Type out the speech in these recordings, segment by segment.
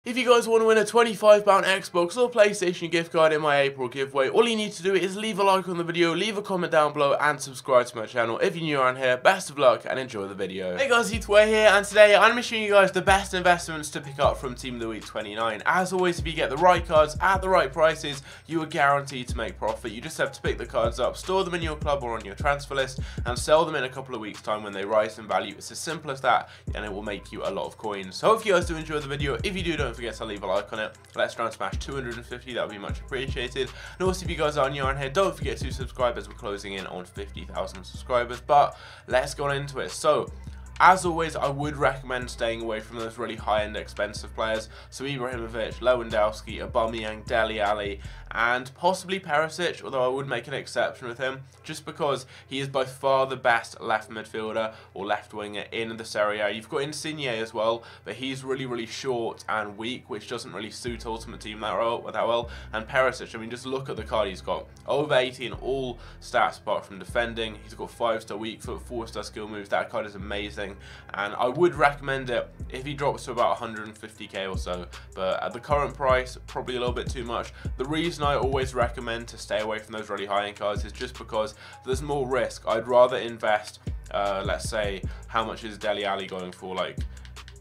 If you guys want to win a £25 Xbox or PlayStation gift card in my April giveaway, all you need to do is leave a like on the video, leave a comment down below, and subscribe to my channel. If you're new around here, best of luck and enjoy the video. Hey guys, Heathway here, and today I'm showing you guys the best investments to pick up from Team of the Week 29. As always, if you get the right cards at the right prices, you are guaranteed to make profit. You just have to pick the cards up, store them in your club or on your transfer list, and sell them in a couple of weeks' time when they rise in value. It's as simple as that, and it will make you a lot of coins. So hope you guys do enjoy the video. If you do, don't forget to leave a like on it. Let's try and smash 250, that would be much appreciated. And also, if you guys are new on here, don't forget to subscribe as we're closing in on 50,000 subscribers. But let's go into it. So as always, I would recommend staying away from those really high-end expensive players. So Ibrahimovic, Lewandowski, Aubameyang, Dele Alli, and possibly Perisic, although I would make an exception with him, just because he is by far the best left midfielder or left winger in the Serie A. You've got Insigne as well, but he's really short and weak, which doesn't really suit Ultimate Team that well. And Perisic, I mean, just look at the card he's got. Over 80 in all stats apart from defending. He's got 5-star weak foot, 4-star skill moves. That card is amazing, and I would recommend it if he drops to about 150k or so, but at the current price, probably a little bit too much. The reason I always recommend to stay away from those really high-end cards is just because there's more risk. I'd rather invest, let's say, how much is Dele Alli going for, like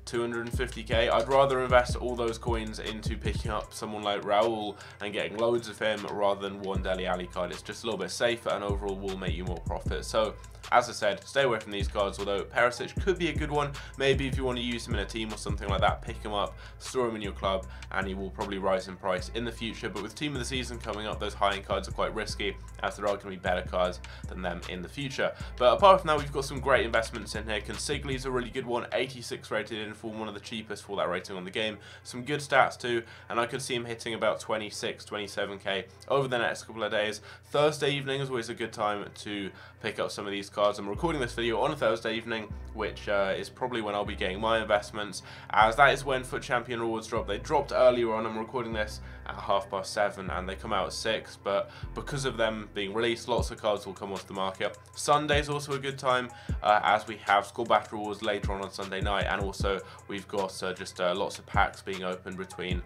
250k. I'd rather invest all those coins into picking up someone like Raul and getting loads of him rather than one Dele Alli card. It's just a little bit safer and overall will make you more profit. So as I said, stay away from these cards, although Perisic could be a good one. Maybe if you want to use him in a team or something like that, pick him up, store him in your club, and he will probably rise in price in the future. But with Team of the Season coming up, those high-end cards are quite risky, as there are going to be better cards than them in the future. But apart from that, we've got some great investments in here. Consigli is a really good one, 86 rated in form, one of the cheapest for that rating on the game. Some good stats too, and I could see him hitting about 26, 27k over the next couple of days. Thursday evening is always a good time to pick up some of these cards. I'm recording this video on a Thursday evening, which is probably when I'll be getting my investments, as that is when FUT Champion rewards drop. They dropped earlier on. I'm recording this at 7:30 and they come out at 6, but because of them being released, lots of cards will come off the market. Sunday is also a good time, as we have score battle rewards later on Sunday night, and also we've got just lots of packs being opened between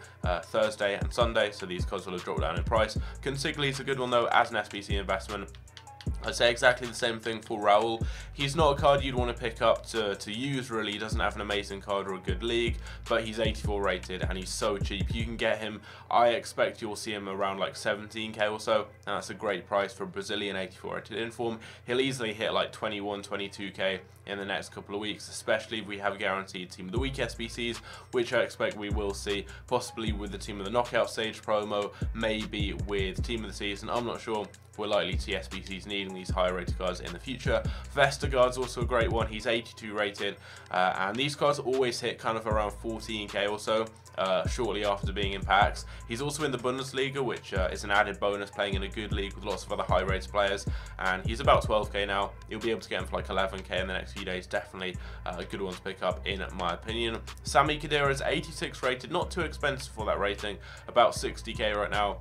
Thursday and Sunday, so these cards will have dropped down in price. Consigli is a good one though as an SBC investment. I'd say exactly the same thing for Raul. He's not a card you'd want to pick up to use, really. He doesn't have an amazing card or a good league, but he's 84 rated and he's so cheap. You can get him, I expect you'll see him around like 17k or so, and that's a great price for a Brazilian 84 rated inform. He'll easily hit like 21, 22k in the next couple of weeks, especially if we have guaranteed Team of the Week SBCs, which I expect we will see, possibly with the Team of the Knockout Stage promo, maybe with Team of the Season. I'm not sure. We're likely to see SBCs needing these higher rated cards in the future. Vestergaard's also a great one. He's 82 rated, and these cards always hit kind of around 14k or so shortly after being in packs. He's also in the Bundesliga, which is an added bonus, playing in a good league with lots of other high rated players, and he's about 12k now. You'll be able to get him for like 11k in the next few days. Definitely a good one to pick up in my opinion. Sami Khedira is 86 rated, not too expensive for that rating, about 60k right now.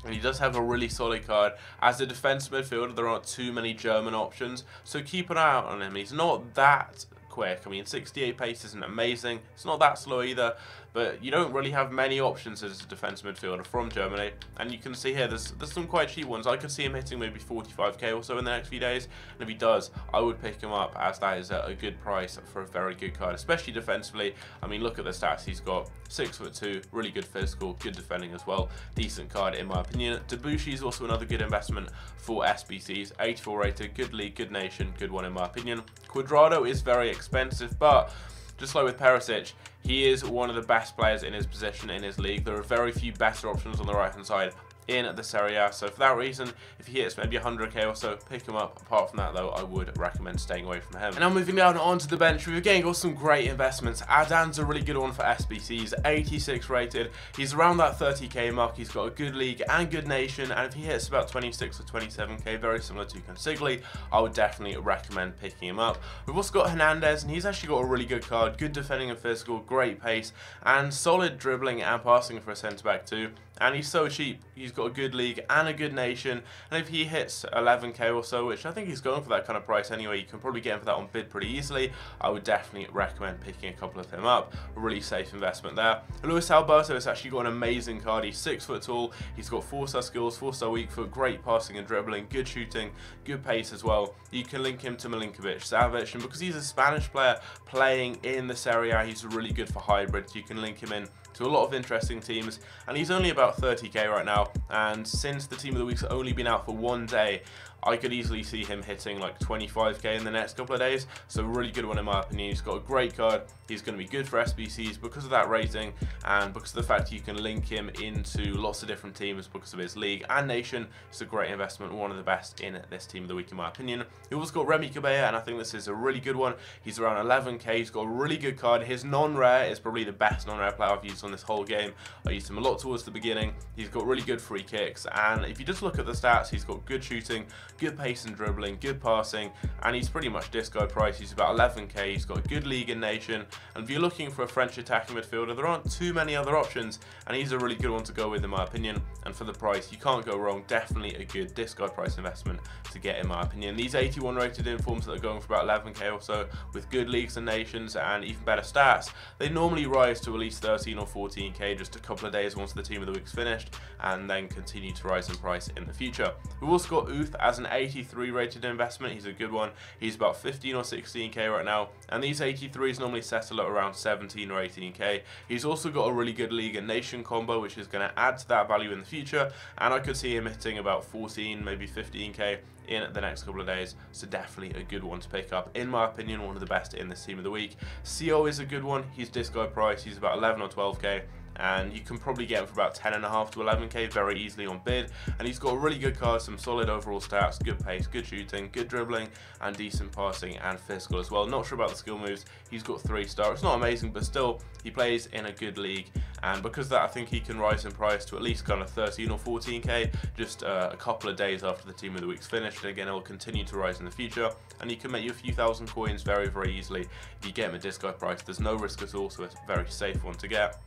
And he does have a really solid card. As a defensive midfielder, there aren't too many German options, so keep an eye out on him. He's not that quick. I mean, 68 pace isn't amazing. It's not that slow either, but you don't really have many options as a defensive midfielder from Germany. And you can see here, there's some quite cheap ones. I could see him hitting maybe 45k or so in the next few days, and if he does, I would pick him up, as that is a good price for a very good card, especially defensively. I mean, look at the stats he's got. 6'2", really good physical, good defending as well. Decent card in my opinion. Debussy is also another good investment for SBCs. 84 rated, good league, good nation, good one in my opinion. Cuadrado is very expensive, but just like with Perisic, he is one of the best players in his position in his league. There are very few better options on the right hand side in the Serie A, so for that reason, if he hits maybe 100k or so, pick him up. Apart from that though, I would recommend staying away from him. And now moving down onto the bench, we've again got some great investments. Adan's a really good one for SBCs, 86 rated. He's around that 30k mark. He's got a good league and good nation, and if he hits about 26 or 27k, very similar to Consigli, I would definitely recommend picking him up. We've also got Hernandez, and he's actually got a really good card, good defending and physical, great pace, and solid dribbling and passing for a centre back too. and he's so cheap. He's got a good league and a good nation, and if he hits 11k or so, which I think he's going for that kind of price anyway, you can probably get him for that on bid pretty easily. I would definitely recommend picking a couple of him up. A really safe investment there. Luis Alberto has actually got an amazing card. He's 6 foot tall, he's got 4-star skills, 4-star weak foot, great passing and dribbling, good shooting, good pace as well. You can link him to Milinkovic Savic, and because he's a Spanish player playing in the Serie A, he's really good for hybrids. You can link him in to a lot of interesting teams, and he's only about 30k right now, and since the team of the week's only been out for 1 day, I could easily see him hitting like 25k in the next couple of days, so a really good one in my opinion. He's got a great card, he's going to be good for SBCs because of that rating, and because of the fact you can link him into lots of different teams because of his league and nation. It's a great investment, one of the best in this team of the week in my opinion. He also got Remy Cabella, and I think this is a really good one. He's around 11k, he's got a really good card. His non-rare is probably the best non-rare player I've used on this whole game. I used him a lot towards the beginning. He's got really good free kicks, and if you just look at the stats, he's got good shooting, good pace and dribbling, good passing, and he's pretty much discard price. He's about 11k, he's got a good league and nation, and if you're looking for a French attacking midfielder, there aren't too many other options, and he's a really good one to go with in my opinion, and for the price, you can't go wrong. Definitely a good discard price investment to get in my opinion. These 81 rated informs that are going for about 11k or so, with good leagues and nations and even better stats, they normally rise to at least 13 or 14k just a couple of days once the team of the week's finished, and then continue to rise in price in the future. We've also got Uth as an 83 rated investment. He's a good one. He's about 15 or 16k right now, and these 83s normally settle at around 17 or 18k. He's also got a really good league and nation combo, which is going to add to that value in the future, and I could see him hitting about 14, maybe 15k in the next couple of days, so definitely a good one to pick up in my opinion, one of the best in this team of the week. CO is a good one. He's discard price, he's about 11 or 12k, and you can probably get him for about 10.5 to 11k very easily on bid, and he's got a really good card, some solid overall stats, good pace, good shooting, good dribbling, and decent passing and physical as well. Not sure about the skill moves. He's got 3-star. It's not amazing, but still he plays in a good league, and because of that I think he can rise in price to at least kind of 13 or 14k just a couple of days after the team of the week's finished. And again, it will continue to rise in the future, and he can make you a few thousand coins very easily if you get him at discard price. There's no risk at all, so it's a very safe one to get.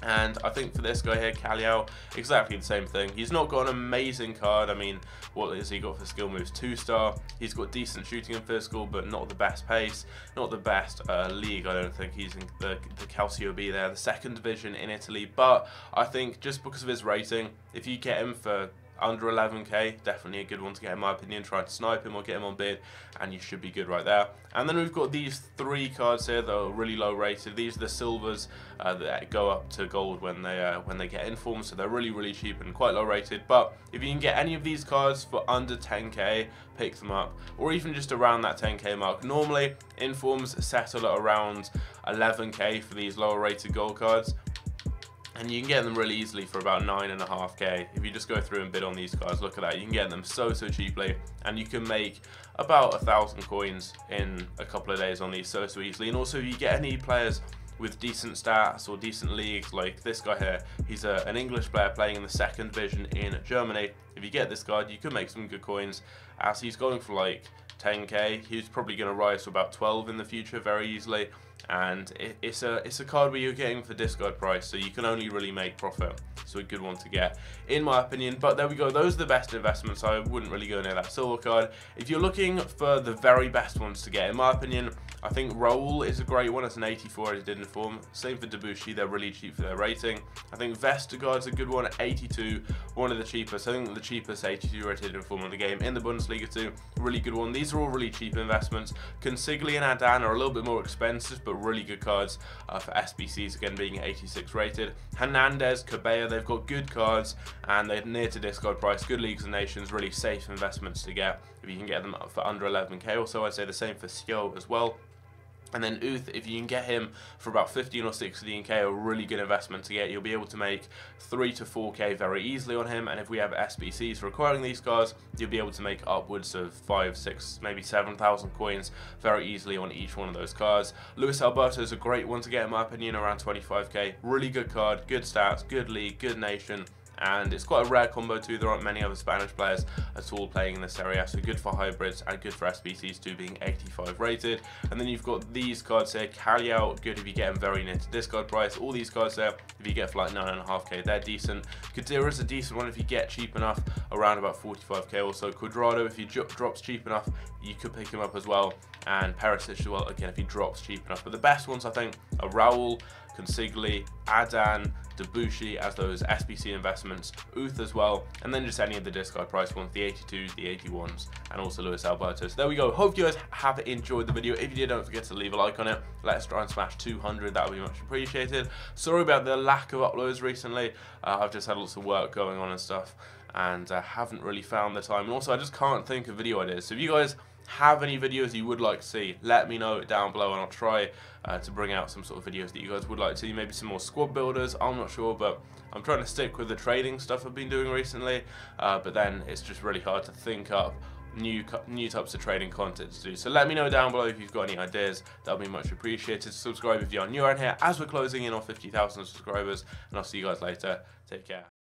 And I think for this guy here, Callejon, exactly the same thing. He's not got an amazing card. I mean, what has he got for skill moves? 2-star. He's got decent shooting and physical, but not the best pace, not the best league. I don't think he's in the Calcio B there, the second division in Italy. But I think just because of his rating, if you get him for under 11k, definitely a good one to get in my opinion. Try to snipe him or get him on bid, and you should be good right there. And then we've got these 3 cards here that are really low rated. These are the silvers that go up to gold when they get informed, so they're really cheap and quite low rated. But if you can get any of these cards for under 10k, pick them up, or even just around that 10k mark. Normally informs settle at around 11k for these lower rated gold cards, and you can get them really easily for about 9.5k. If you just go through and bid on these cards, look at that, you can get them so cheaply, and you can make about 1,000 coins in a couple of days on these so easily. And also if you get any players with decent stats or decent leagues, like this guy here, he's an English player playing in the second division in Germany. If you get this card, you could make some good coins, as he's going for like 10k. He's probably going to rise to about 12 in the future very easily, and it's a card where you're getting for discard price, so you can only really make profit. So a good one to get in my opinion. But there we go, those are the best investments. I wouldn't really go near that silver card. If you're looking for the very best ones to get, in my opinion, I think Raul is a great one. It's an 84 as it did inform. Same for Debussy, they're really cheap for their rating. I think Vestergaard's a good one at 82, one of the cheapest. I think the cheapest 82 rated inform in the game in the Bundesliga too. Really good one. These are all really cheap investments. Consigli and Adan are a little bit more expensive, but really good cards for SBCs, again being 86 rated. Hernandez, Cabella, they've got good cards and they're near to discard price. Good leagues and nations, really safe investments to get if you can get them for under 11k or so. I'd say the same for Sio as well. And then Uth, if you can get him for about 15 or 16k, a really good investment to get. You'll be able to make 3 to 4k very easily on him, and if we have SBCs for acquiring these cards, you'll be able to make upwards of 5, 6, maybe 7,000 coins very easily on each one of those cards. Luis Alberto is a great one to get in my opinion, around 25k. Really good card, good stats, good league, good nation, and it's quite a rare combo too. There aren't many other Spanish players at all playing in this area, so good for hybrids and good for SBCs too, being 85 rated. And then you've got these cards here. Calio, good if you get them very near to discard price. All these cards there, if you get for like 9.5k, they're decent. Kadira is a decent one if you get cheap enough, around about 45k or so. Quadrado, if he drops cheap enough, you could pick him up as well. And Perisic as well, again, if he drops cheap enough. But the best ones, I think, are Raul, Consigli, Adan, Debussy as those SBC investments, Uth as well, and then just any of the discard price ones, the 82s, the 81s, and also Luis Alberto. So there we go. Hope you guys have enjoyed the video. If you did, don't forget to leave a like on it. Let's try and smash 200. That would be much appreciated. Sorry about the lack of uploads recently. I've just had lots of work going on and stuff, and haven't really found the time. And also, I just can't think of video ideas. So if you guys have any videos you would like to see, let me know down below, and I'll try to bring out some sort of videos that you guys would like to see. Maybe some more squad builders, I'm not sure, but I'm trying to stick with the trading stuff I've been doing recently, but then it's just really hard to think up new types of trading content to do. So let me know down below if you've got any ideas. That would be much appreciated. Subscribe if you're new around here, as we're closing in on 50,000 subscribers, and I'll see you guys later. Take care.